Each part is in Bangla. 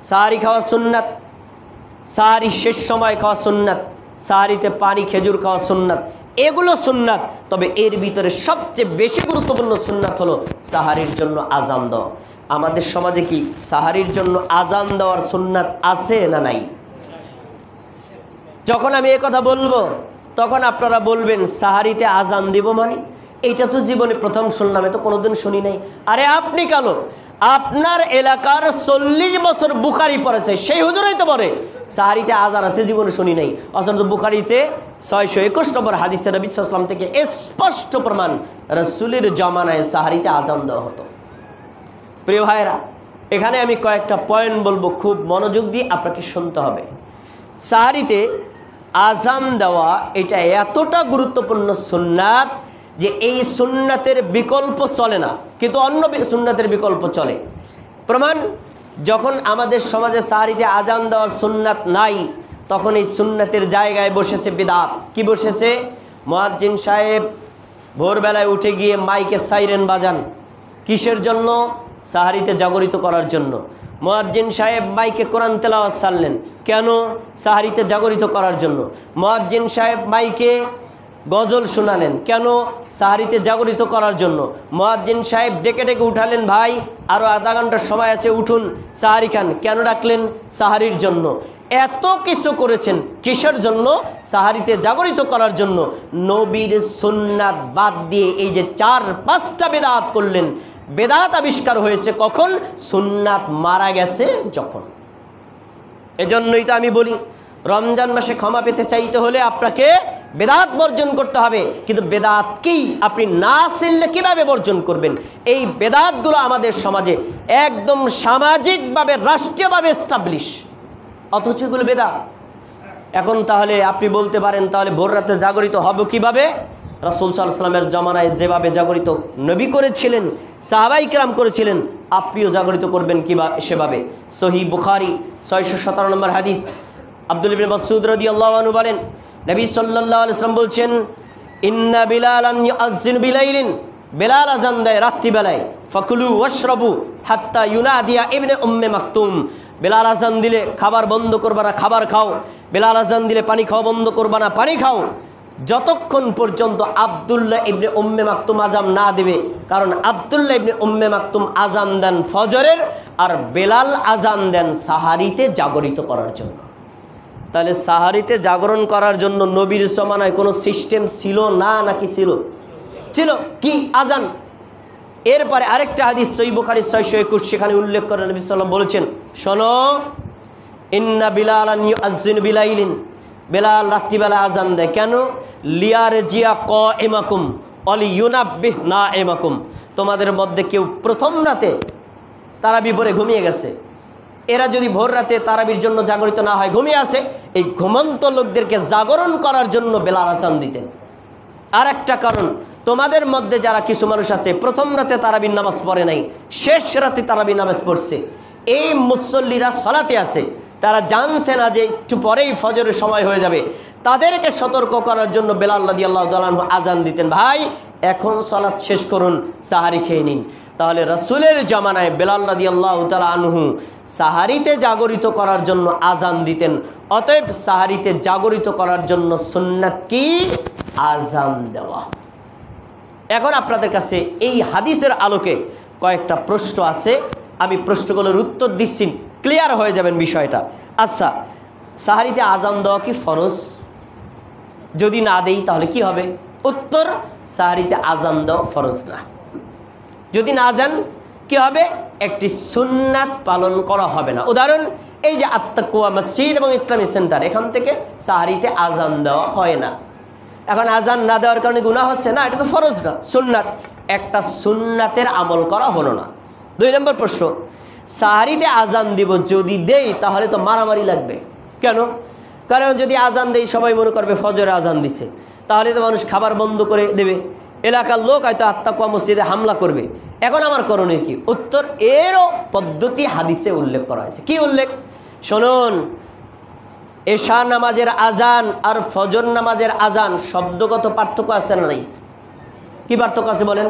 সাহারি খাওয়া সুন্নাত, সাহারি শেষ সময় খাওয়া সুন্নাত, সাহারিতে পানি খেজুর খাওয়া সুন্নাত, এগুলো সুন্নাত। তবে এর ভিতরে সবচেয়ে বেশি গুরুত্বপূর্ণ সুন্নাত হলো সাহারির জন্য আজান দেওয়া। আমাদের সমাজে কি সাহারির জন্য আজান দেওয়ার সুন্নাত আছে না নাই? যখন আমি এ কথা বলবো তখন আপনারা বলবেন সাহারিতে আজান দিব মানে? এইটা তো জীবনে প্রথম শুনলাম, এ তো কোনোদিন শুনি নাই। আরে আপনি কালো, আপনার এলাকার 40 বছর বুখারি পড়েছে, সেই হুজুরই তো বলে সাহারিতে আজান আছে, জীবনে শুনি নাই। অথচ বুখারিতে 621 নম্বর হাদিসে নবী সাল্লাল্লাহু আলাইহি ওয়াসাল্লাম থেকে স্পষ্ট প্রমাণ, রাসূলের জামানায় সাহারিতে আজান দেওয়া হতো। প্রিয় ভাইরা, এখানে আমি কয়েকটা পয়েন্ট বলবো, খুব মনোযোগ দিয়ে আপনাকে শুনতে হবে। সাহারিতে আজান দেওয়া এটা এতটা গুরুত্বপূর্ণ সুন্নাত যে এই সুন্নাতের বিকল্প চলে না, কিন্তু অন্য সুন্নাতের বিকল্প চলে। প্রমাণ, যখন আমাদের সমাজে সাহারিতে আজান দেওয়ার সুন্নাত নাই, তখন এই সুন্নাতের জায়গায় বসেছে বিদআত। কি বসেছে? মুয়াজ্জিন সাহেব ভোরবেলায় উঠে গিয়ে মাইকে সাইরেন বাজান। কিসের জন্য? সাহারিতে জাগরিত করার জন্য। মুয়াজ্জিন সাহেব মাইকে কোরআন তেলাওয়াত ছাড়লেন, কেন? সাহারিতে জাগরিত করার জন্য। মুয়াজ্জিন সাহেব মাইকে গজল শোনালেন, কেন? সাহারিতে জাগরিত করার জন্য। মুয়াজ্জিন সাহেব ডেকে ডেকে উঠালেন, ভাই আরও আধা ঘন্টার সময় আছে, উঠুন সাহারি খান। কেন ডাকলেন? সাহারির জন্য। এত কিছু করেছেন কিসের জন্য? সাহারিতে জাগরিত করার জন্য। নবীর সুন্নাত বাদ দিয়ে এই যে 4-5টা বেদাত করলেন। বেদাত আবিষ্কার হয়েছে কখন? সুন্নাত মারা গেছে যখন। এজন্যই তো আমি বলি, রমজান মাসে ক্ষমা পেতে চাইতে হলে আপনাকে বেদাত বর্জন করতে হবে। কিন্তু বেদাত কি আপনি না চিনলে কিভাবে বর্জন করবেন? এই বেদাতগুলো আমাদের সমাজে একদম সামাজিকভাবে, রাষ্ট্রীয়ভাবে এস্টাবলিশ, অথচ এগুলো বেদাত। এখন তাহলে আপনি বলতে পারেন, তাহলে ভোর রাতে জাগরিত হব কিভাবে? রাসূল সাল্লাল্লাহু আলাইহি ওয়াসাল্লামের জামানায় যেভাবে জাগরিত নবী করেছিলেন, সাহাবায়ে কেরাম করেছিলেন, আপনিও জাগরিত করবেন কিভাবে? সেভাবে। সহিহ বুখারী 617 নম্বর হাদিস, আব্দুল্লাহ ইবনে মাসউদ রাদিয়াল্লাহু আনহু বলেন, নবী সাল্লাল্লাহু আলাইহি ওয়াসাল্লাম বলছেন, ইন্না বিলালান ইউআযযিনু বিলাইলিন, বেলাল আযান দেয় রাত্রিবেলায়, ফাকুলু ওয়াশরাবু হাত্তা ইউনাদিয়া ইবনে উম্মে মাকতুম। বেলাল আযান দিলে খাবার বন্ধ করবা না, খাবার খাও। বেলাল আযান দিলে পানি খাওয়া বন্ধ করবা না, পানি খাও, যতক্ষণ পর্যন্ত আব্দুল্লাহ ইবনে উম্মে মাকতুম আজান না দেবে। কারণ আব্দুল্লাহ ইবনে উম্মে মাকতুম আজান দেন ফজরের, আর বেলাল আজান দেন সাহারিতে জাগরিত করার জন্য। তাহলে সাহারিতে জাগরণ করার জন্য নবীর জামানায় কোনো সিস্টেম ছিল না, নাকি ছিল? ছিল। কি? আজান। এরপরে আরেকটা হাদিস সহিহ বুখারী 621, সেখানে উল্লেখ করে নবী সাল্লাল্লাহু আলাইহি ওয়াসাল্লাম বলেছেন, শোনো, ইন্না বিলালান ইউআযযিনু বিলাইলিন, বেলাল রাত্রিবেলা আজান দেয়, কেন? লিয়ারজিয়া কাইমাকুম অলিয়ুনাব্বিহ নাইমাকুম। তোমাদের মধ্যে কেউ প্রথম রাতে তারাবি পড়ে ঘুমিয়ে গেছে, এরা যদি ভোর রাতে তারাবির জন্য জাগরিত না হয়, ঘুমিয়ে আছে, এই ঘুমন্ত লোকদেরকে জাগরণ করার জন্য বেলাল আজান দিতেন। আর একটা কারণ, তোমাদের মধ্যে যারা কিছু মানুষ আছে প্রথম রাতে তারাবির নামাজ পড়ে নাই, শেষ রাতে তারাবির নামাজ পড়ছে, এই মুসল্লিরা সালাতে আছে, তারা জানছে না যে একটু পরেই ফজরের সময় হয়ে যাবে, তাদেরকে সতর্ক করার জন্য বেলাল রাদিয়াল্লাহু তাআলা আনহু আজান দিতেন, ভাই এখন সালাত শেষ করুন, সাহারি খেয়ে নিন। তাহলে রাসূলের জামানায় বেলাল রাদিয়াল্লাহু তাআলা আনহু সাহারিতে জাগরিত করার জন্য আজান দিতেন। অতএব সাহারিতে জাগরিত করার জন্য সুন্নাত কি? আজান দেওয়া। এখন আপনাদের কাছে এই হাদিসের আলোকে কয়েকটা প্রশ্ন আছে, আমি প্রশ্নগুলোর উত্তর দিচ্ছি, ক্লিয়ার হয়ে যাবেন বিষয়টা। আচ্ছা, সাহারিতে আজান দেওয়া কি ফরজ? যদি না দেই তাহলে কি হবে? উত্তর, সাহারিতে আজান দেওয়া ফরজ না। যদি না যান কি হবে? একটি সুন্নাত পালন করা হবে না। উদাহরণ, এই যে আত্তাকুয়া মসজিদ এবং ইসলামী সেন্টার, এখান থেকে সাহারিতে আজান দেওয়া হয় না। এখন আজান না দেওয়ার কারণে গুনাহ হচ্ছে না, এটা তো ফরজ না, সুন্নাত। একটা সুন্নাতের আমল করা হলো না। 2 নম্বর প্রশ্ন, সাহারিতে আজান দিব, যদি দেই তাহলে তো মারামারি লাগবে। কেন? কারণ যদি আজান দেই সবাই মনে করবে ফজরে আজান দিছে, তাহলে তো মানুষ খাবার বন্ধ করে দেবে, এলাকার লোক হয়তো আত্তাকুয়া মসজিদে হামলা করবে। এখন আমার করণীয় কি? উত্তর, এরও পদ্ধতি হাদিসে উল্লেখ করা হয়েছে। কি উল্লেখ? শুনুন, এশা নামাজের আজান আর ফজর নামাজের আজান শব্দগত পার্থক্য আছে না নাই? কি পার্থক্য আছে বলেন?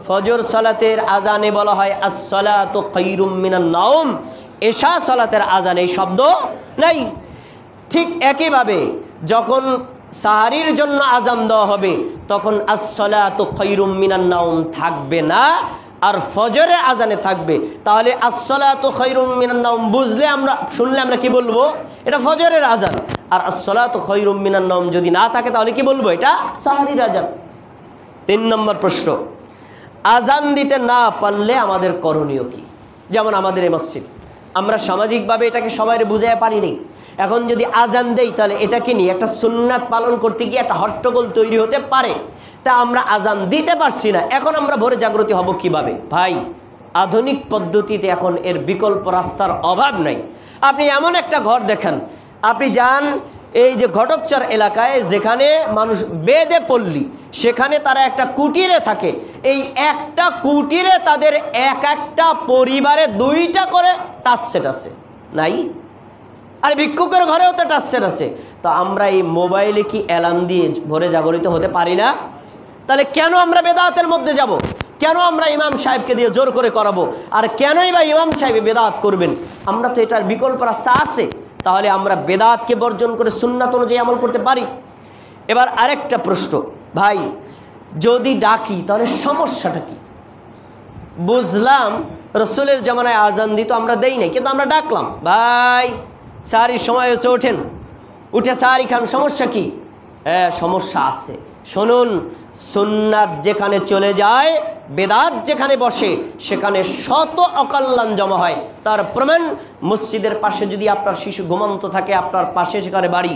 ফজর সালাতের আজানে বলা হয় আসসালাতু খায়রুম মিনান নাওম, এশা সালাতের আজান এই শব্দ নাই। ঠিক একইভাবে যখন সাহারির জন্য আজান দেওয়া হবে তখন আসসালাতু খায়রুম মিনান নাওম থাকবে না, আর ফজরের আজানে থাকবে। তাহলে আসসালাতু খায়রুম মিনান নাওম বুঝলে আমরা শুনলে আমরা কি বলবো? এটা ফজরের আজান। আর আসসালাতু খায়রুম মিনান নাওম যদি না থাকে তাহলে কি বলবো? এটা সাহারির আজান। 3 নম্বর প্রশ্ন, আজান দিতে না পারলে আমাদের করণীয় কি? যেমন আমাদের এই মসজিদ, আমরা সামাজিকভাবে এটাকে সবাই বুঝাতে পারিনি। এখন যদি আজান দেই তাহলে এটাকে নিয়ে একটা সুন্নাত পালন করতে গিয়ে একটা হট্টগোল তৈরি হতে পারে, তা আমরা আজান দিতে পারছি না। এখন আমরা ভোরে জাগ্রত হব কিভাবে? ভাই, আধুনিক পদ্ধতিতে এখন এর বিকল্প রাস্তার অভাব নাই। আপনি এমন একটা ঘর দেখেন, আপনি যান এই যে ঘটকচর এলাকায় যেখানে মানুষ বেদে পল্লী, সেখানে তারা একটা কুটিরে থাকে। এই একটা কুটিরে তাদের একটা পরিবারে 2টা করে টাচ সেট আছে, নাই? আর ভিক্ষুকের ঘরেও তো টাচ সেট আছে। তো আমরা এই মোবাইলে কি অ্যালার্ম দিয়ে ভোরে জাগরিত হতে পারি না? তাহলে কেন আমরা বেদাতের মধ্যে যাব? কেন আমরা ইমাম সাহেবকে দিয়ে জোর করে করাবো? আর কেনই বা ইমাম সাহেব বেদাত করবেন? আমরা তো এটার বিকল্প রাস্তা আছে। তাহলে আমরা বেদাতকে বর্জন করে সুন্নাত অনুযায়ী আমল করতে পারি। এবার আরেকটা প্রশ্ন, ভাই যদি ডাকি তাহলে সমস্যাটা কি? বুঝলাম রসুলের জামানায় আজান দিত, আমরা দেই নাই, কিন্তু আমরা ডাকলাম, ভাই সাহারির সময় হয়েছে, ওঠেন, উঠে সাহারি খান, সমস্যা কি? হ্যাঁ, সমস্যা আছে। শুনুন, সুন্নাত যেখানে চলে যায়, বেদাত যেখানে বসে, সেখানে শত অকল্যাণ জমা হয়। তার প্রমাণ, মসজিদের পাশে যদি আপনার শিশু ঘুমন্ত থাকে, আপনার পাশে সেখানে বাড়ি,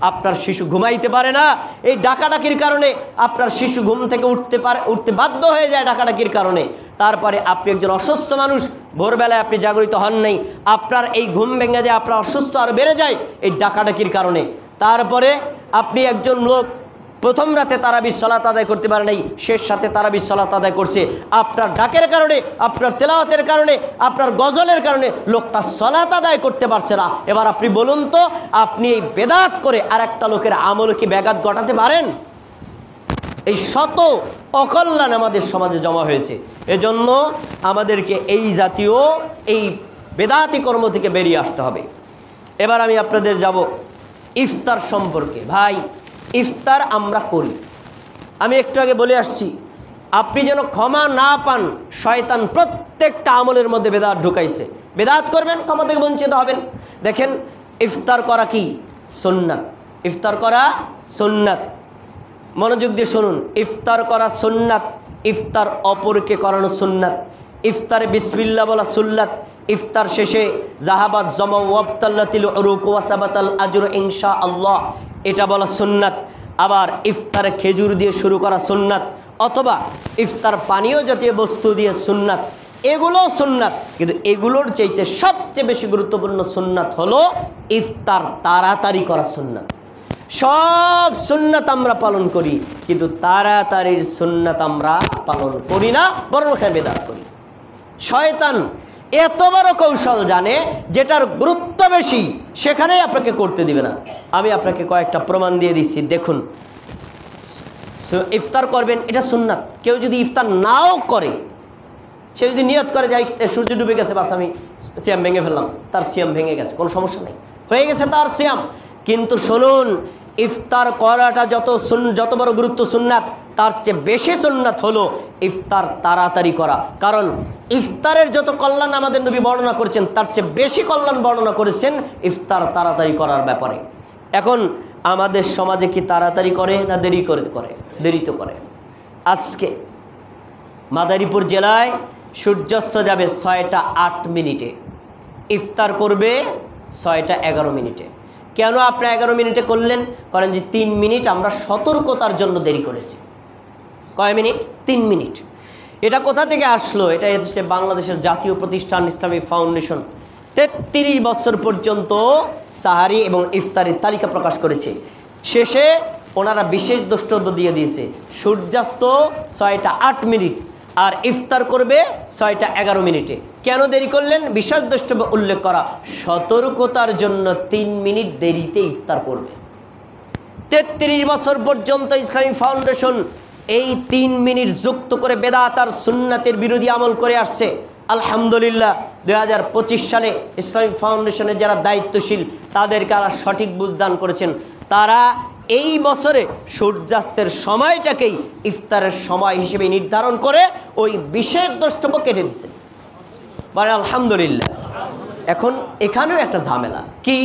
আপনার শিশু ঘুমাইতে পারে না, এই ডাকাডাকির কারণে আপনার শিশু ঘুম থেকে উঠতে বাধ্য হয়ে যায় ডাকাডাকির কারণে। তারপরে আপনি একজন অসুস্থ মানুষ, ভোরবেলায় আপনি জাগরিত হন নাই, আপনার এই ঘুম ভেঙে যায়, আপনার অসুস্থ আরও বেড়ে যায় এই ডাকাডাকির কারণে। তারপরে আপনি একজন লোক প্রথম রাতে তারাবির সালাত আদায় করতে পারে নাই, শেষ রাতে তারাবির সালাত আদায় করছে, আপনার ডাকের কারণে, আপনার তেলাওয়াতের কারণে, আপনার গজলের কারণে লোকটা সালাত আদায় করতে পারছে না। এবার আপনি বলুন তো, আপনি এই বেদাত করে আর একটা লোকের আমল কি ব্যাঘাত ঘটাতে পারেন? এই শত অকল্যাণ আমাদের সমাজে জমা হয়েছে। এজন্য আমাদেরকে এই জাতীয় এই বেদাতি কর্ম থেকে বেরিয়ে আসতে হবে। এবার আমি আপনাদের যাব ইফতার সম্পর্কে। ভাই, ইফতার আমরা করি, আমি একটু আগে বলে আসছি, আপনি যেন ক্ষমা না পান, শয়তান প্রত্যেকটা আমলের মধ্যে বেদাত ঢুকাইছে। বেদাত করবেন, ক্ষমা থেকে বঞ্চিত হবেন। দেখেন, ইফতার করা কি? সুন্নাত। ইফতার করা সুন্নাত। মনোযোগ দিয়ে শুনুন, ইফতার করা সুন্নাত। ইফতার অপরকে করানো সুন্নাত। ইফতারে বিসমিল্লাহ বলা সুন্নাত। ইফতার শেষে জাহাবাত জমা ওয়াবতাল্লাতিল উরুক ওয়াসাবাতাল আজর ইনশাআল্লাহ, এটা বলা সুন্নাত। আবার ইফতারে খেজুর দিয়ে শুরু করা সুন্নাত, অথবা ইফতার পানীয় জাতীয় বস্তু দিয়ে সুন্নাত, এগুলোও সুন্নাত। কিন্তু এগুলোর চাইতে সবচেয়ে বেশি গুরুত্বপূর্ণ সুন্নাত হলো ইফতার তাড়াতাড়ি করা সুন্নাত। সব সুন্নাত আমরা পালন করি, কিন্তু তাড়াতাড়ির সুন্নাত আমরা পালন করি না, বরং বেদাত করি। শয়তান এত বড় কৌশল জানে, যেটার গুরুত্ব বেশি সেখানেই আপনাকে করতে দিবে না। আমি আপনাকে কয়েকটা প্রমাণ দিয়ে দিচ্ছি, দেখুন। ইফতার করবেন, এটা সুন্নাত। কেউ যদি ইফতার নাও করে, সে যদি নিয়ত করে যে সূর্য ডুবে গেছে, বাস আমি সিয়াম ভেঙে ফেললাম, তার সিয়াম ভেঙে গেছে, কোনো সমস্যা নেই, হয়ে গেছে তার সিয়াম। কিন্তু শুনুন, ইফতার করাটা যত বড় গুরুত্ব সুন্নাত, তার চেয়ে বেশি সুন্নাত হলো ইফতার তাড়াতাড়ি করা। কারণ ইফতারের যত কল্যাণ আমাদের নবী বর্ণনা করেছেন, তার চেয়ে বেশি কল্যাণ বর্ণনা করেছেন ইফতার তাড়াতাড়ি করার ব্যাপারে। এখন আমাদের সমাজে কি তাড়াতাড়ি করে না দেরিতে করে? আজকে মাদারীপুর জেলায় সূর্যাস্ত যাবে 6টা 8 মিনিটে, ইফতার করবে 6টা 11 মিনিটে। কেন আপনি 11 মিনিটে করলেন? কারণ যে 3 মিনিট আমরা সতর্কতার জন্য দেরি করেছি। কয় মিনিট? 3 মিনিট। এটা কোথা থেকে আসলো? এটা এসেছে বাংলাদেশের জাতীয় প্রতিষ্ঠান ইসলামী ফাউন্ডেশন। 33 বছর পর্যন্ত সাহারি এবং ইফতারের তালিকা প্রকাশ করেছে। শেষে ওনারা বিশেষ দ্রষ্টব্য দিয়ে দিয়েছে, সূর্যাস্ত 6টা 8 মিনিট আর ইফতার করবে 6টা 11 মিনিটে। কেন দেরি করলেন? বিশেষ দ্রষ্টব্য উল্লেখ করা, সতর্কতার জন্য 3 মিনিট দেরিতে ইফতার করবে। 33 বছর পর্যন্ত ইসলামী ফাউন্ডেশন এই 3 মিনিট যুক্ত করে বেদাত আর সুন্নাতের বিরোধী আমল করে আসছে। আলহামদুলিল্লাহ 2025 সালে ইসলামিক ফাউন্ডেশনের যারা দায়িত্বশীল তাদেরকে আল্লাহ সঠিক বুঝদান করেছেন। তারা এই বছরে সূর্যাস্তের সময়টাকেই ইফতারের সময় হিসেবে নির্ধারণ করে ওই বিশেষ দ্রষ্টব্য কেটে দিচ্ছে। মানে আলহামদুলিল্লাহ। এখন এখানেও একটা ঝামেলা কি,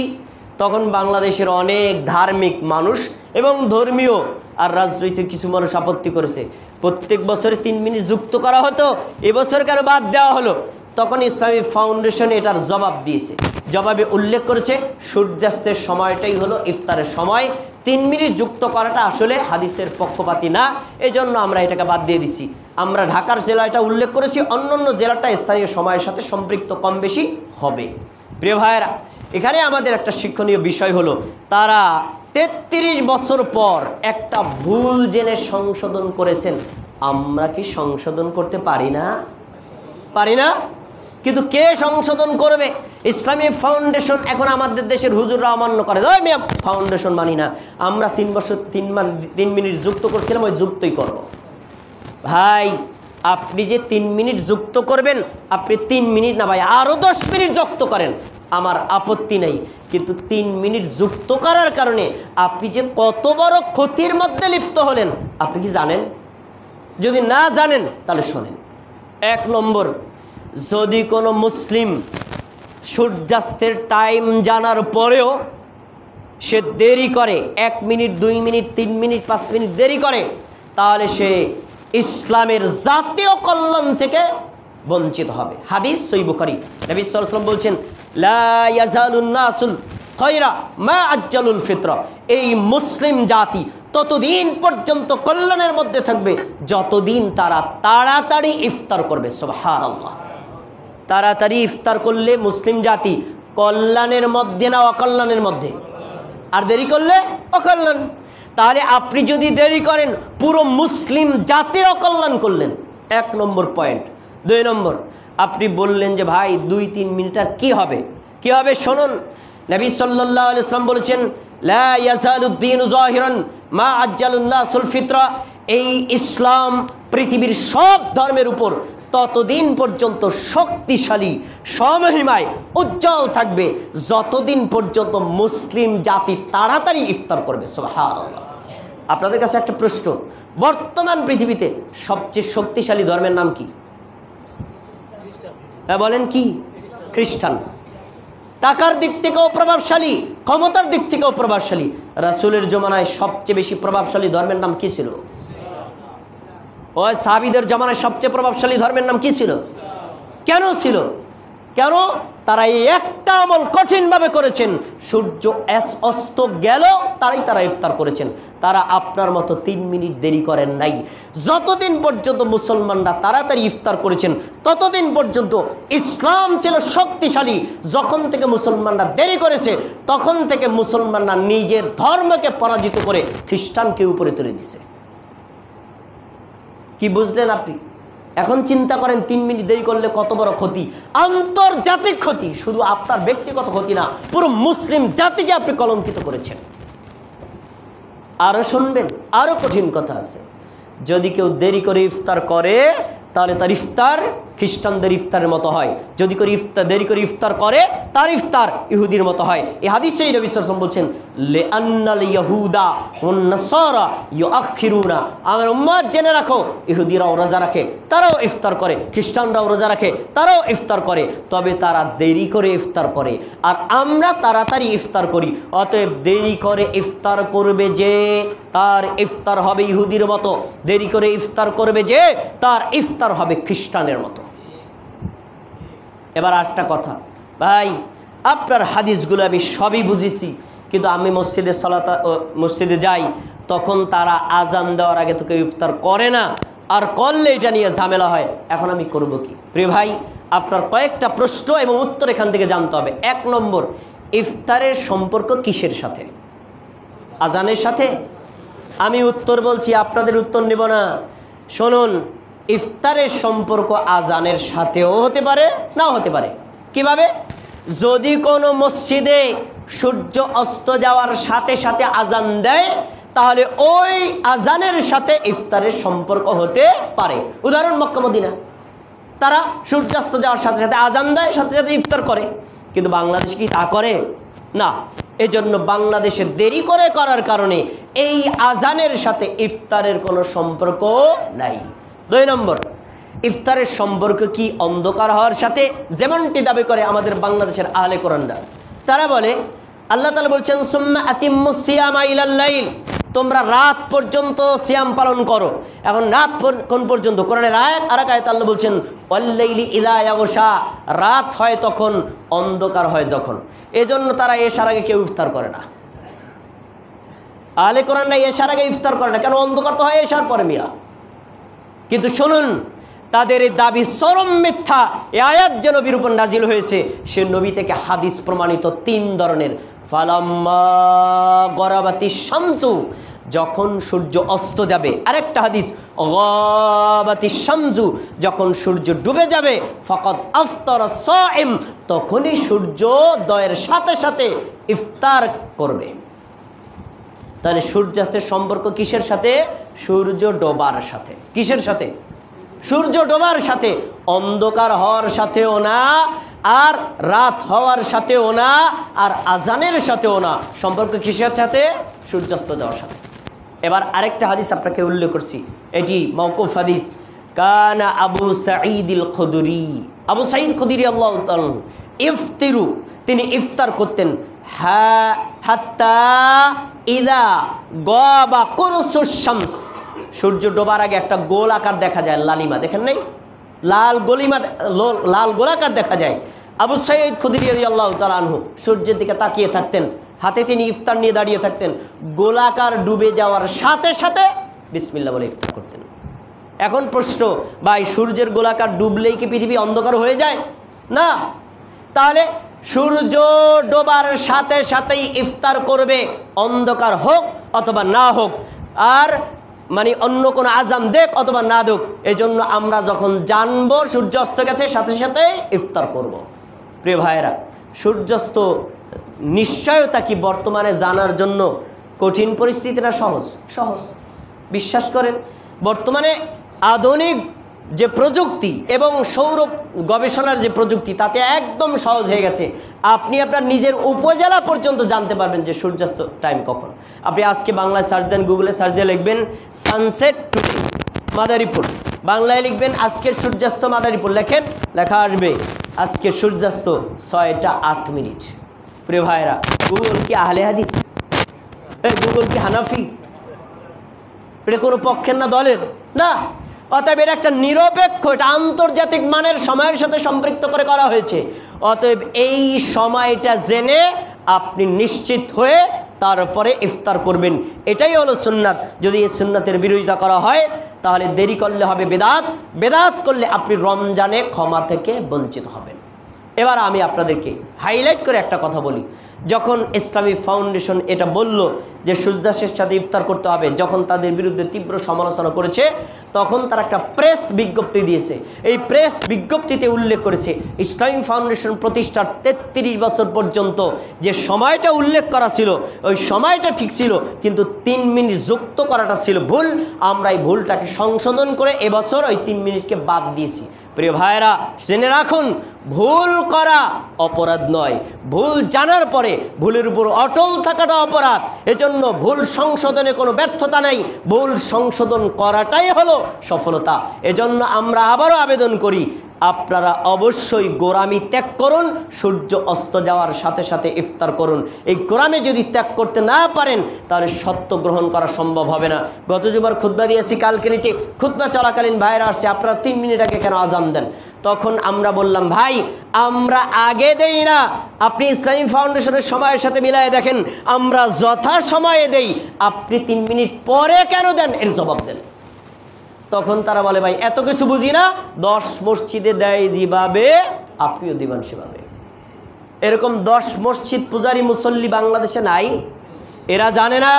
তখন বাংলাদেশের অনেক ধার্মিক মানুষ এবং ধর্মীয় আর রাজনৈতিক কিছু মানুষ আপত্তি করেছে, প্রত্যেক বছরে 3 মিনিট যুক্ত করা হতো, এবছর কেন বাদ দেওয়া হলো? তখন ইসলামিক ফাউন্ডেশন এটার জবাব দিয়েছে। জবাবে উল্লেখ করেছে সূর্যাস্তের সময়টাই হলো ইফতারের সময়, 3 মিনিট যুক্ত করাটা আসলে হাদিসের পক্ষপাতী না, এই জন্য আমরা এটাকে বাদ দিয়ে দিছি। আমরা ঢাকার জেলা এটা উল্লেখ করেছি, অন্য জেলাটা স্থানীয় সময়ের সাথে সম্পৃক্ত কম বেশি হবে। প্রিয় ভাইয়েরা, এখানে আমাদের একটা শিক্ষণীয় বিষয় হলো তারা 33 বছর পর একটা ভুল জেনে সংশোধন করেছেন। আমরা কি সংশোধন করতে পারি না? পারি না। কিন্তু কে সংশোধন করবে? ইসলামী ফাউন্ডেশন এখন আমাদের দেশের হুজুররা অমান্য করে, আমি ফাউন্ডেশন মানি না, আমরা 3 বছর 3 মিনিট যুক্ত করছিলাম, ওই যুক্তই করব। ভাই, আপনি যে 3 মিনিট যুক্ত করবেন, আপনি 3 মিনিট না ভাই, আরও 10 মিনিট যুক্ত করেন, আমার আপত্তি নেই। কিন্তু 3 মিনিট যুক্ত করার কারণে আপনি যে কত বড় ক্ষতির মধ্যে লিপ্ত হলেন আপনি কি জানেন? যদি না জানেন তাহলে শোনেন। 1 নম্বর, যদি কোনো মুসলিম সূর্যাস্তের টাইম জানার পরেও সে দেরি করে, 1 মিনিট 2 মিনিট 3 মিনিট 5 মিনিট দেরি করে, তাহলে সে ইসলামের জাতীয় কল্যাণ থেকে বঞ্চিত হবে। হাদিস সহিহ বুখারী, নবী সাল্লাল্লাহু আলাইহি ওয়াসাল্লাম বলছেন, লা ইয়াজালুন নাসুল খায়রা মা আজ্জালুল ফিতরা। এই মুসলিম জাতি ততদিন পর্যন্ত কল্যাণের মধ্যে থাকবে যতদিন তারা তাড়াতাড়ি ইফতার করবে। সুবহানাল্লাহ। তাড়াতাড়ি ইফতার করলে মুসলিম জাতি কল্যাণের মধ্যে না অকল্যাণের মধ্যে? আর দেরি করলে অকল্যাণ। তাহলে আপনি যদি দেরি করেন পুরো মুসলিম জাতির অকল্যাণ করলেন। 1 নম্বর পয়েন্ট। 2 নম্বর, আপনি বললেন যে ভাই 2-3 মিনিট আর কী হবে? কী হবে শুনুন। নবী সাল্লাল্লাহু আলাইহি ওয়াসাল্লাম বলেছেন, লা ইয়াজালুদ্দীনু যাহিরান মা আজ্জালুন নাসুল ফিতরা। এই ইসলাম পৃথিবীর সব ধর্মের উপর ততদিন পর্যন্ত শক্তিশালী, সমহিমায় উজ্জ্বল থাকবে যতদিন পর্যন্ত মুসলিম জাতি তাড়াতাড়ি ইফতার করবে। সুবহানাল্লাহ। আপনাদের কাছে একটা প্রশ্ন, বর্তমান পৃথিবীতে সবচেয়ে শক্তিশালী ধর্মের নাম কি? বলেন কি? খ্রিস্টান। টাকার দিক থেকেও প্রভাবশালী, ক্ষমতার দিক থেকেও প্রভাবশালী। রাসূলের জমানায় সবচেয়ে বেশি প্রভাবশালী ধর্মের নাম কি ছিল? ওই সাহাবীদের জমানায় সবচেয়ে প্রভাবশালী ধর্মের নাম কি ছিল? কেন ছিল? কেন? তারা এই একটা আমল কঠিনভাবে করেছেন, সূর্য অস্ত গেল তারা ইফতার করেছেন। তারা আপনার মতো 3 মিনিট দেরি করেন নাই। যতদিন পর্যন্ত মুসলমানরা তাড়াতাড়ি ইফতার করেছেন ততদিন পর্যন্ত ইসলাম ছিল শক্তিশালী। যখন থেকে মুসলমানরা দেরি করেছে তখন থেকে মুসলমানরা নিজের ধর্মকে পরাজিত করে খ্রিস্টানকে উপরে তুলে দিছে। কি বুঝলেন আপনি? এখন চিন্তা করেন 3 মিনিট দেরি করলে কত বড় ক্ষতি, আন্তর্জাতিক ক্ষতি, শুধু আপনার ব্যক্তিগত ক্ষতি না, পুরো মুসলিম জাতিকে আপনি কলঙ্কিত করেছেন। আরো শুনবেন, আরো কঠিন কথা আছে। যদি কেউ দেরি করে ইফতার করে তাহলে তার ইফতার খ্রিস্টানদের ইফতারের মতো হয়। যদি দেরি করে ইফতার করে তার ইফতার ইহুদির মতো হয়। এই হাদিসে নবী সাল্লাল্লাহু আলাইহি ওয়াসাল্লাম বলছেন, লিআন্নাল ইয়াহুদা ওয়ান নাসারা ইউআখিরুনা। আমার উম্মত জেনে রাখো, ইহুদিরাও রোজা রাখে, তারাও ইফতার করে, খ্রিস্টানরাও রোজা রাখে, তারাও ইফতার করে, তবে তারা দেরি করে ইফতার করে, আর আমরা তাড়াতাড়ি ইফতার করি। অতএব দেরি করে ইফতার করবে যে তার ইফতার হবে ইহুদির মতো, দেরি করে ইফতার করবে যে তার ইফতার হবে খ্রিস্টানের মতো। এবার একটা কথা ভাই, আপনার হাদিসগুলো আমি সবই বুঝেছি, কিন্তু আমি মসজিদে যাই, তখন তারা আজান দেওয়ার আগে তো কেউ ইফতার করে না, আর করলে এটা নিয়ে ঝামেলা হয়। এখন আমি করব কি? প্রিয় ভাই, আপনার কয়েকটা প্রশ্ন এবং উত্তর এখান থেকে জানতে হবে। 1 নম্বর, ইফতারের সম্পর্ক কিসের সাথে? আজানের সাথে? আমি উত্তর বলছি, আপনাদের উত্তর নেব না। শুনুন, ইফতারের সম্পর্ক আজানের সাথেও হতে পারে, নাও হতে পারে। কিভাবে? যদি কোনো মসজিদে সূর্য অস্ত যাওয়ার সাথে সাথে আজান দেয় তাহলে ওই আজানের সাথে ইফতারের সম্পর্ক হতে পারে। উদাহরণ মক্কা মদিনা। তারা সূর্যাস্ত যাওয়ার সাথে সাথে আজান দেয়, সাথে সাথে ইফতার করে। কিন্তু বাংলাদেশ কি তা করে না। এজন্য বাংলাদেশে দেরি করে করার কারণে এই আজানের সাথে ইফতারের কোনো সম্পর্ক নাই। 2 নম্বর, ইফতারের সম্পর্ক কি অন্ধকার হওয়ার সাথে? যেমনটি দাবি করে আমাদের বাংলাদেশের আহলে কোরআনরা। তারা বলে আল্লাহ তাআলা বলছেন সুম্মা আতিম্মুস সিয়ামা ইলাল লাইল, তোমরা রাত পর্যন্ত সিয়াম পালন করো। এখন রাত কোন পর্যন্ত? কোরআনের আয়াত আর এক আয়াত আল্লাহ বলছেন ওয়াল্লাইলি ইযা ইয়াগশা, রাত হয় তখন, অন্ধকার হয় যখন। এজন্য তারা এশার আগে কেউ ইফতার করে না। আহলে কোরআনরা এশার আগে ইফতার করে না, কেন? অন্ধকার তো হয় এশার পরে মিয়া। কিন্তু শুনুন, তাদের এই দাবি চরম মিথ্যা। এই আয়াত যে নবীর উপর নাজিল হয়েছে, সে নবী থেকে হাদিস প্রমাণিত 3 ধরনের। ফালাম্মা গরাবাতিশ শামসু, যখন সূর্য অস্ত যাবে। আরেকটা হাদিস গাবাতিশ শামসু, যখন সূর্য ডুবে যাবে। ফাকাদ আফতারা সাইম, তখনই সূর্যোদয়ের সাথে সাথে ইফতার করবে। তাহলে সূর্যাস্তের সম্পর্ক কিসের সাথে? সূর্য ডোবার সাথে। কিসের সাথে? সূর্য ডোবার সাথে। অন্ধকার হওয়ার সাথেও না, আর রাত হওয়ার সাথেও না, আর আজানের সাথেও না। সম্পর্ক কিসের সাথে? সূর্যাস্ত যাওয়ার সাথে। এবার আরেকটা হাদিস আপনাকে উল্লেখ করছি, এটি মাওকুফ হাদিস। কানা আবু সাঈদুল খুদরি, আবু সাঈদ খুদরি আল্লাহু তাআলা ইফতিরু, তিনি ইফতার করতেন হাত্তা ইদা গাবা কুরসুশ শামস, সূর্য ডোবার আগে একটা গোল আকার দেখা যায়, লালিমা দেখেন নাই? লাল গোলাকার দেখা যায়। আবু সাঈদ খুদরি রাদিয়াল্লাহু তাআলা আনহু সূর্যের দিকে তাকিয়ে থাকতেন, হাতে তিনি ইফতার নিয়ে দাঁড়িয়ে থাকতেন। গোলাকার ডুবে যাওয়ার সাথে সাথে বিসমিল্লাহ বলে ইফতার করতেন। এখন প্রশ্ন, ভাই সূর্যের গোলাকার ডুবলেই কি পৃথিবী অন্ধকার হয়ে যায়? না। তাহলে সূর্য ডোবার সাথে সাথেই ইফতার করবে, অন্ধকার হোক অথবা না হোক, আর মানে অন্য কোনো আজান দেখ অথবা না দেখ। এই জন্য আমরা যখন জানবো সূর্যাস্ত গেছে, সাথে সাথে ইফতার করব। প্রিয় ভাইয়েরা, সূর্যাস্ত নিশ্চয়তা কি বর্তমানে জানার জন্য কঠিন পরিস্থিতিটা সহজ? সহজ। বিশ্বাস করেন, বর্তমানে আধুনিক যে প্রযুক্তি এবং সৌর গবেষণার যে প্রযুক্তি, তাতে একদম সহজ হয়ে গেছে। আপনি আপনার নিজের উপজেলা পর্যন্ত জানতে পারবেন যে সূর্যাস্ত টাইম কখন। আপনি আজকে বাংলায় সার্চ দেন, গুগলে সার্চ দিয়ে লিখবেন সানসেট টুডে মাদারীপুর, বাংলায় লিখবেন আজকের সূর্যাস্ত মাদারীপুর, লেখেন, লেখা আসবে আজকের সূর্যাস্ত 6টা 8 মিনিট। প্রিয় ভাইরা, গুগল কি আহলে হাদিস? গুগল কি হানাফি? এটা কোনো পক্ষের না দলের না। অতএব এটা একটা নিরপেক্ষ, এটা আন্তর্জাতিক মানের সময়ের সাথে সম্পৃক্ত করে করা হয়েছে। অতএব এই সময়টা জেনে আপনি নিশ্চিত হয়ে তারপরে ইফতার করবেন, এটাই হলো সুন্নাত। যদি এই সুন্নাতের বিরোধিতা করা হয় তাহলে দেরি করলে হবে বেদাত, বেদাত করলে আপনি রমজানে ক্ষমা থেকে বঞ্চিত হবেন। এবার আমি আপনাদেরকে হাইলাইট করে একটা কথা বলি। যখন ইসলামী ফাউন্ডেশন এটা বলল যে সূর্যাস্তের সাথে ইফতার করতে হবে, যখন তাদের বিরুদ্ধে তীব্র সমালোচনা করেছে, তখন তারা একটা প্রেস বিজ্ঞপ্তি দিয়েছে। এই প্রেস বিজ্ঞপ্তিতে উল্লেখ করেছে ইসলামী ফাউন্ডেশন প্রতিষ্ঠার 33 বছর পর্যন্ত যে সময়টা উল্লেখ করা ছিল, ওই সময়টা ঠিক ছিল, কিন্তু 3 মিনিট যুক্ত করাটা ছিল ভুল। আমরা এই ভুলটাকে সংশোধন করে এবছর ওই 3 মিনিটকে বাদ দিয়েছি। প্রিয় ভাইরা, জেনে রাখুন, ভুল করা অপরাধ নয়, ভুল জানার পরে ভুলের উপর অটল থাকাটা অপরাধ। এজন্য ভুল সংশোধনে কোনো ব্যর্থতা নেই, ভুল সংশোধন করাটাই হলো সফলতা। এজন্য আমরা আবারও আবেদন করি, আপনারা অবশ্যই গোরামি ত্যাগ করুন, সূর্য অস্ত যাওয়ার সাথে সাথে ইফতার করুন। এই গোরামি যদি ত্যাগ করতে না পারেন তাহলে সত্য গ্রহণ করা সম্ভব হবে না। গত জুমার খুতবা দিয়েছি, কালকে নিতে খুতবা চলাকালীন ভাইরা আসছে, আপনারা 3 মিনিট আগে কেন আজান দেন? তখন আমরা বললাম, ভাই আমরা আগে দেই না, আপনি ইসলামী ফাউন্ডেশনের সময়ের সাথে মিলায়ে দেখেন, আমরা যথা সময়ে দেই, আপনি 3 মিনিট পরে কেন দেন? এর জবাব দেন। তখন তারা বলে, ভাই এত কিছু বুঝি না, 10 মসজিদে দেয় যেভাবে আপনিও দিবেন সেভাবে। এরকম 10 মসজিদ পূজারী মুসল্লি বাংলাদেশে নাই। এরা জানে না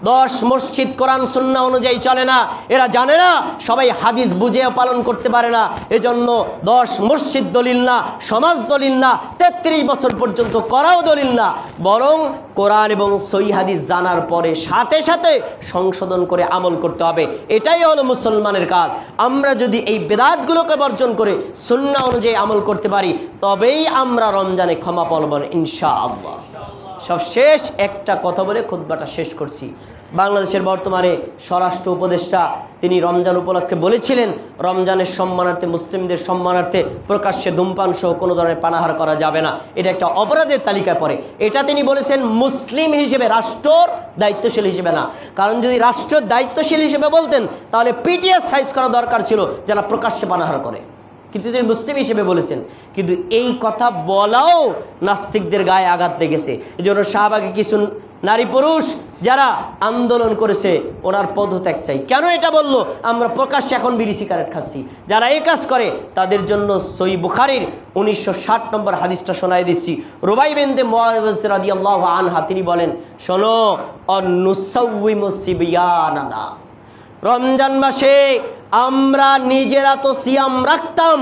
10 মসজিদ কোরআন সুন্নাহ অনুযায়ী চলে না, এরা জানে না সবাই হাদিস বুঝেও পালন করতে পারে না। এজন্য 10 মসজিদ দলিল না, সমাজ দলিল না, 33 বছর পর্যন্ত করাও দলিল না, বরং কোরআন এবং সহিহ হাদিস জানার পরে সাথে সাথে সংশোধন করে আমল করতে হবে। এটাই হলো মুসলমানের কাজ। আমরা যদি এই বেদাতগুলোকে বর্জন করে সুন্নাহ অনুযায়ী আমল করতে পারি, তবেই আমরা রমজানে ক্ষমা পাবো ইনশাআল্লাহ। সবশেষ একটা কথা বলে খুতবাটা শেষ করছি। বাংলাদেশের বর্তমানে স্বরাষ্ট্র উপদেষ্টা তিনি রমজান উপলক্ষে বলেছিলেন, রমজানের সম্মানার্থে, মুসলিমদের সম্মানার্থে প্রকাশ্যে ধূমপান সহ কোনো ধরনের পানাহার করা যাবে না, এটা একটা অপরাধের তালিকায় পড়ে। এটা তিনি বলেছেন মুসলিম হিসেবে, রাষ্ট্রর দায়িত্বশীল হিসেবে না। কারণ যদি রাষ্ট্রের দায়িত্বশীল হিসেবে বলতেন তাহলে পিটিএস সাইজ করা দরকার ছিল যারা প্রকাশ্যে পানাহার করে, কিন্তু তিনি মুসলিম হিসেবে বলেছেন। কিন্তু এই কথা বলাও নাস্তিকদের গায়ে আঘাত লেগেছে। এই জন্য শাহবাগে কিছু নারী পুরুষ যারা আন্দোলন করেছে ওনার পদত্যাগ চাই। কেন এটা বলল? আমরা প্রকাশ্যে এখন বিড়ি সিগারেট খাচ্ছি। যারা এই কাজ করে তাদের জন্য সহিহ বুখারীর 1960 নম্বর হাদিসটা শোনায় দিচ্ছি। রুবাই বিনতে মুআওয়াজ রাদিয়াল্লাহু আনহা তিনি বলেন, শোনো, অনুসাউইমু সিবিয়ানানা, রমজান মাসে আমরা নিজেরা তো সিয়াম রাখতাম,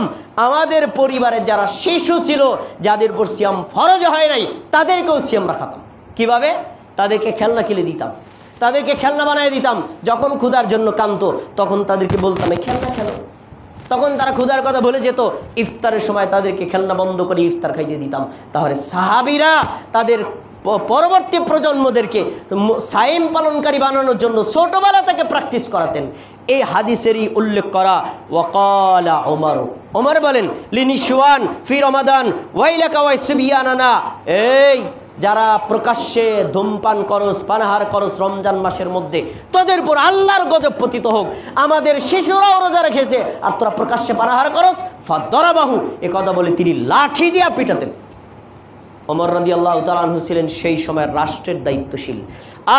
আমাদের পরিবারের যারা শিশু ছিল, যাদের উপর সিয়াম ফরজ হয় নাই, তাদেরকেও সিয়াম রাখাতাম। কিভাবে? তাদেরকে খেলনা কিনে দিতাম, তাদেরকে খেলনা বানিয়ে দিতাম। যখন ক্ষুধার জন্য কাঁদতো তখন তাদেরকে বলতাম এই খেলনা খেলো, তখন তারা ক্ষুধার কথা ভুলে যেত। ইফতারের সময় তাদেরকে খেলনা বন্ধ করে ইফতার খাইতে দিতাম। তাহলে সাহাবীরা তাদের পরবর্তী প্রজন্মদেরকে সাইম পালনকারী বানানোর জন্য ছোটবেলা থেকে প্র্যাকটিস করাতেন। এই হাদিসেরই উল্লেখ করা। ওয়াকালা ওমর, ওমর বলেন, লিনিশওয়ান ফি রমাদান ওয়াইলাকা ওয়াইসবিয়ানানা, এই যারা প্রকাশ্যে ধূমপান করস, পানাহার করস রমজান মাসের মধ্যে, তোদের উপর আল্লাহর গজব পতিত হোক। আমাদের শিশুরাও রোজা রেখেছে আর তোরা প্রকাশ্যে পানাহার করস। ফাদরাবাহু, এ কথা বলে তিনি লাঠি দিয়া পিটাতেন। ওমর রাদিয়াল্লাহু তাআলা আনহু ছিলেন সেই সময়ের রাষ্ট্রের দায়িত্বশীল।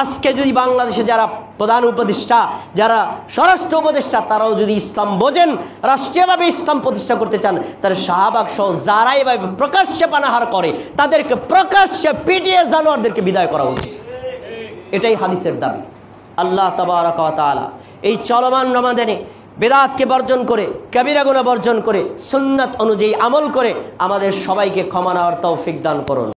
আজকে যদি বাংলাদেশে যারা প্রধান উপদেষ্টা, যারা স্বরাষ্ট্র উপদেষ্টা, তারাও যদি ইসলাম বোঝেন, রাষ্ট্রীয়ভাবে ইসলাম প্রতিষ্ঠা করতে চান, তাহলে শাহবাগ সহ যারা এভাবে প্রকাশ্যে পানাহার করে তাদেরকে প্রকাশ্যে পিটিয়ে জানোয়ারদেরকে বিদায় করা উচিত। এটাই হাদিসের দাবি। আল্লাহ তাবারাকা ওয়া তাআলা এই চলমান রমাদানে বেদাতকে বর্জন করে, কবিরা গুনাহ বর্জন করে, সুন্নাত অনুযায়ী আমল করে আমাদের সবাইকে ক্ষমা নেওয়ার তৌফিক দান করুন।